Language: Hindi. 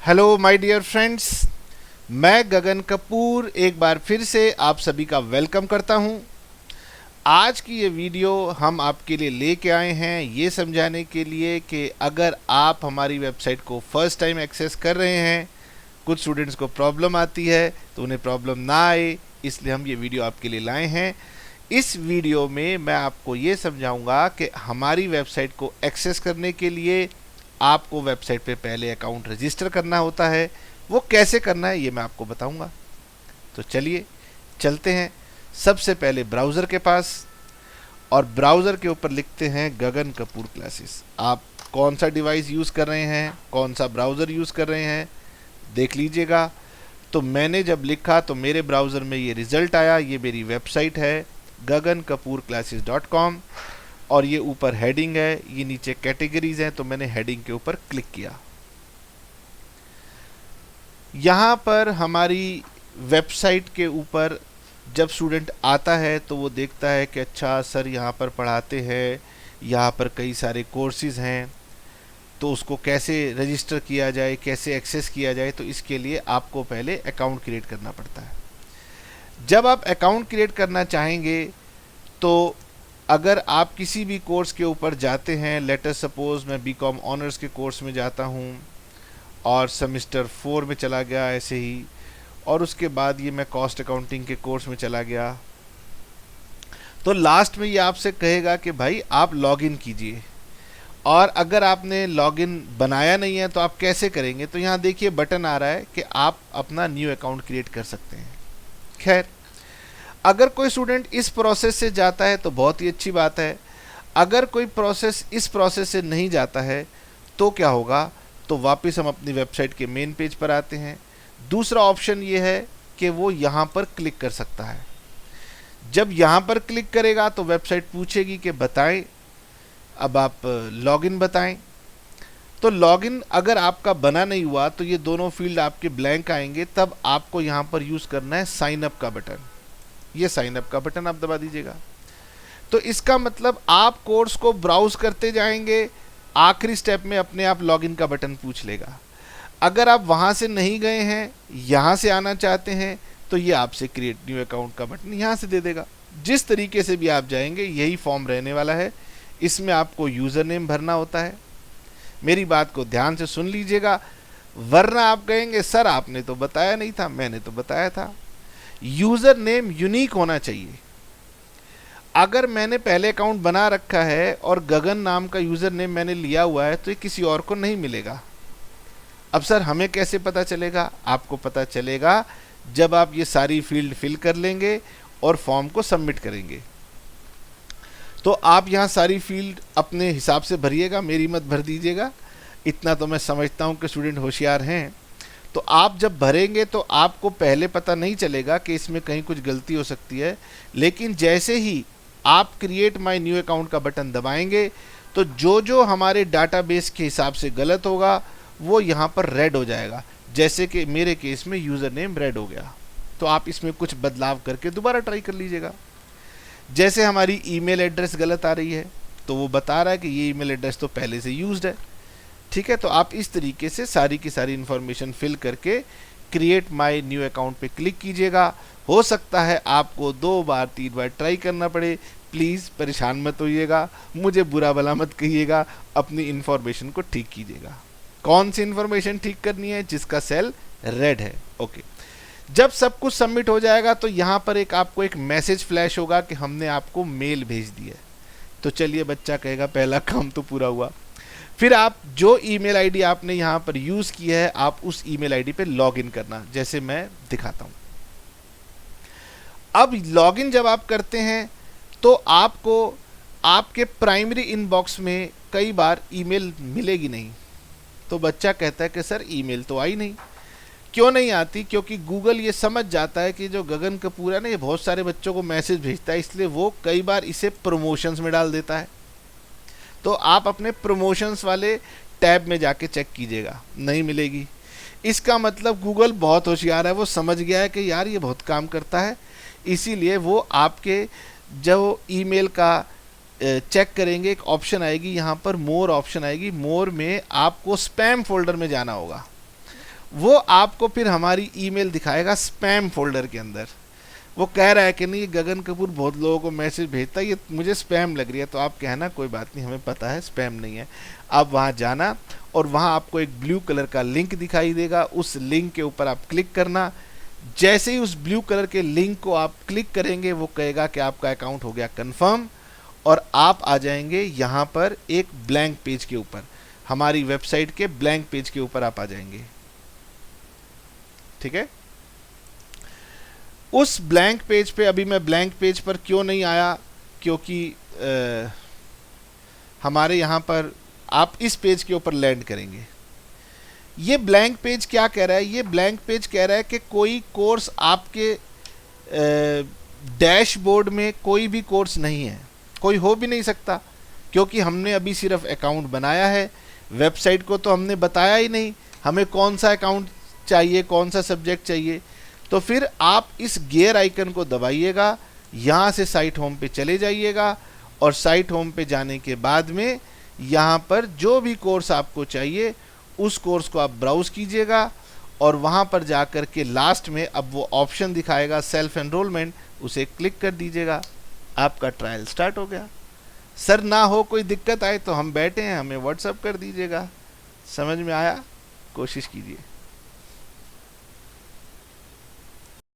हेलो माय डियर फ्रेंड्स, मैं गगन कपूर एक बार फिर से आप सभी का वेलकम करता हूं। आज की ये वीडियो हम आपके लिए लेके आए हैं ये समझाने के लिए कि अगर आप हमारी वेबसाइट को फर्स्ट टाइम एक्सेस कर रहे हैं, कुछ स्टूडेंट्स को प्रॉब्लम आती है तो उन्हें प्रॉब्लम ना आए, इसलिए हम ये वीडियो आपके लिए लाए हैं। इस वीडियो में मैं आपको ये समझाऊंगा कि हमारी वेबसाइट को एक्सेस करने के लिए आपको वेबसाइट पे पहले अकाउंट रजिस्टर करना होता है। वो कैसे करना है ये मैं आपको बताऊंगा। तो चलिए चलते हैं सबसे पहले ब्राउज़र के पास, और ब्राउज़र के ऊपर लिखते हैं गगन कपूर क्लासेस। आप कौन सा डिवाइस यूज़ कर रहे हैं, कौन सा ब्राउज़र यूज़ कर रहे हैं देख लीजिएगा। तो मैंने जब लिखा तो मेरे ब्राउज़र में ये रिज़ल्ट आया। ये मेरी वेबसाइट है gagankapoorclasses.com, और ये ऊपर हेडिंग है, ये नीचे कैटेगरीज हैं, तो मैंने हेडिंग के ऊपर क्लिक किया। यहाँ पर हमारी वेबसाइट के ऊपर जब स्टूडेंट आता है तो वो देखता है कि अच्छा सर यहाँ पर पढ़ाते हैं, यहाँ पर कई सारे कोर्सेज हैं, तो उसको कैसे रजिस्टर किया जाए, कैसे एक्सेस किया जाए। तो इसके लिए आपको पहले अकाउंट क्रिएट करना पड़ता है। जब आप अकाउंट क्रिएट करना चाहेंगे तो अगर आप किसी भी कोर्स के ऊपर जाते हैं, लेटर सपोज मैं बीकॉम ऑनर्स के कोर्स में जाता हूँ और सेमेस्टर 4 में चला गया ऐसे ही, और उसके बाद ये मैं कॉस्ट अकाउंटिंग के कोर्स में चला गया, तो लास्ट में ये आपसे कहेगा कि भाई आप लॉगिन कीजिए। और अगर आपने लॉगिन बनाया नहीं है तो आप कैसे करेंगे, तो यहाँ देखिए बटन आ रहा है कि आप अपना न्यू अकाउंट क्रिएट कर सकते हैं। खैर, अगर कोई स्टूडेंट इस प्रोसेस से जाता है तो बहुत ही अच्छी बात है। अगर कोई इस प्रोसेस से नहीं जाता है तो क्या होगा, तो वापस हम अपनी वेबसाइट के मेन पेज पर आते हैं। दूसरा ऑप्शन ये है कि वो यहाँ पर क्लिक कर सकता है। जब यहाँ पर क्लिक करेगा तो वेबसाइट पूछेगी कि बताएं, अब आप लॉगिन बताएं। तो लॉगिन अगर आपका बना नहीं हुआ तो ये दोनों फील्ड आपके ब्लैंक आएंगे, तब आपको यहाँ पर यूज़ करना है साइन अप का बटन। ये साइन अप का बटन आप दबा दीजिएगा। तो इसका मतलब आप कोर्स को ब्राउज करते जाएंगे, आखिरी स्टेप में अपने आप लॉगिन का बटन पूछ लेगा। अगर आप वहाँ से नहीं गए हैं, यहाँ से आना चाहते हैं, तो ये आपसे क्रिएट न्यू अकाउंट का बटन यहाँ से दे देगा। जिस तरीके से भी आप जाएंगे यही फॉर्म रहने वाला है। इसमें आपको यूज़र नेम भरना होता है। मेरी बात को ध्यान से सुन लीजिएगा, वरना आप कहेंगे सर आपने तो बताया नहीं था। मैंने तो बताया था, यूज़र नेम यूनिक होना चाहिए। अगर मैंने पहले अकाउंट बना रखा है और गगन नाम का यूज़र नेम मैंने लिया हुआ है तो ये किसी और को नहीं मिलेगा। अब सर हमें कैसे पता चलेगा? आपको पता चलेगा जब आप ये सारी फील्ड फिल कर लेंगे और फॉर्म को सबमिट करेंगे। तो आप यहाँ सारी फील्ड अपने हिसाब से भरिएगा, मेरी मत भर दीजिएगा। इतना तो मैं समझता हूँ कि स्टूडेंट होशियार हैं। तो आप जब भरेंगे तो आपको पहले पता नहीं चलेगा कि इसमें कहीं कुछ गलती हो सकती है, लेकिन जैसे ही आप क्रिएट माय न्यू अकाउंट का बटन दबाएंगे तो जो जो हमारे डाटाबेस के हिसाब से गलत होगा वो यहाँ पर रेड हो जाएगा। जैसे कि मेरे केस में यूज़र नेम रेड हो गया, तो आप इसमें कुछ बदलाव करके दोबारा ट्राई कर लीजिएगा। जैसे हमारी ईमेल एड्रेस गलत आ रही है तो वो बता रहा है कि ये ईमेल एड्रेस तो पहले से यूज्ड है। ठीक है, तो आप इस तरीके से सारी की सारी इन्फॉर्मेशन फिल करके क्रिएट माय न्यू अकाउंट पे क्लिक कीजिएगा। हो सकता है आपको 2 बार 3 बार ट्राई करना पड़े। प्लीज़ परेशान मत होइएगा, मुझे बुरा भला मत कहिएगा, अपनी इन्फॉर्मेशन को ठीक कीजिएगा। कौन सी इन्फॉर्मेशन ठीक करनी है? जिसका सेल रेड है। ओके, जब सब कुछ सबमिट हो जाएगा तो यहाँ पर आपको एक मैसेज फ्लैश होगा कि हमने आपको मेल भेज दी है। तो चलिए बच्चा कहेगा पहला काम तो पूरा हुआ। फिर आप जो ईमेल आईडी आपने यहाँ पर यूज़ की है, आप उस ईमेल आईडी पे लॉगिन करना, जैसे मैं दिखाता हूँ। अब लॉगिन जब आप करते हैं तो आपको आपके प्राइमरी इनबॉक्स में कई बार ईमेल मिलेगी नहीं। तो बच्चा कहता है कि सर ईमेल तो आई नहीं। क्यों नहीं आती? क्योंकि गूगल ये समझ जाता है कि जो गगन कपूर है ना, ये बहुत सारे बच्चों को मैसेज भेजता है, इसलिए वो कई बार इसे प्रमोशंस में डाल देता है। तो आप अपने प्रमोशंस वाले टैब में जाके चेक कीजिएगा, नहीं मिलेगी। इसका मतलब गूगल बहुत होशियार है, वो समझ गया है कि यार ये बहुत काम करता है, इसीलिए वो आपके जो ईमेल का चेक करेंगे, एक ऑप्शन आएगी यहाँ पर, मोर ऑप्शन आएगी। मोर में आपको स्पैम फोल्डर में जाना होगा वो आपको फिर हमारी ईमेल दिखाएगा स्पैम फोल्डर के अंदर। वो कह रहा है कि नहीं, गगन कपूर बहुत लोगों को मैसेज भेजता है, ये मुझे स्पैम लग रही है। तो आप कहना कोई बात नहीं, हमें पता है स्पैम नहीं है। आप वहाँ जाना और वहाँ आपको एक ब्लू कलर का लिंक दिखाई देगा, उस लिंक के ऊपर आप क्लिक करना। जैसे ही उस ब्लू कलर के लिंक को आप क्लिक करेंगे वो कहेगा कि आपका अकाउंट हो गया कंफर्म, और आप आ जाएंगे यहाँ पर एक ब्लैंक पेज के ऊपर, हमारी वेबसाइट के ब्लैंक पेज के ऊपर आप आ जाएंगे। ठीक है, उस ब्लैंक पेज पे, अभी मैं ब्लैंक पेज पर क्यों नहीं आया, क्योंकि हमारे यहाँ पर आप इस पेज के ऊपर लैंड करेंगे। ये ब्लैंक पेज क्या कह रहा है, ये ब्लैंक पेज कह रहा है कि कोई कोर्स आपके डैशबोर्ड में कोई भी कोर्स नहीं है, कोई हो भी नहीं सकता, क्योंकि हमने अभी सिर्फ अकाउंट बनाया है। वेबसाइट को तो हमने बताया ही नहीं हमें कौन सा अकाउंट चाहिए, कौन सा सब्जेक्ट चाहिए। तो फिर आप इस गियर आइकन को दबाइएगा, यहाँ से साइट होम पे चले जाइएगा, और साइट होम पे जाने के बाद में यहाँ पर जो भी कोर्स आपको चाहिए उस कोर्स को आप ब्राउज़ कीजिएगा, और वहाँ पर जा कर के लास्ट में अब वो ऑप्शन दिखाएगा सेल्फ एनरोलमेंट, उसे क्लिक कर दीजिएगा। आपका ट्रायल स्टार्ट हो गया। सर ना हो कोई दिक्कत आए तो हम बैठे हैं, हमें व्हाट्सअप कर दीजिएगा। समझ में आया? कोशिश कीजिए।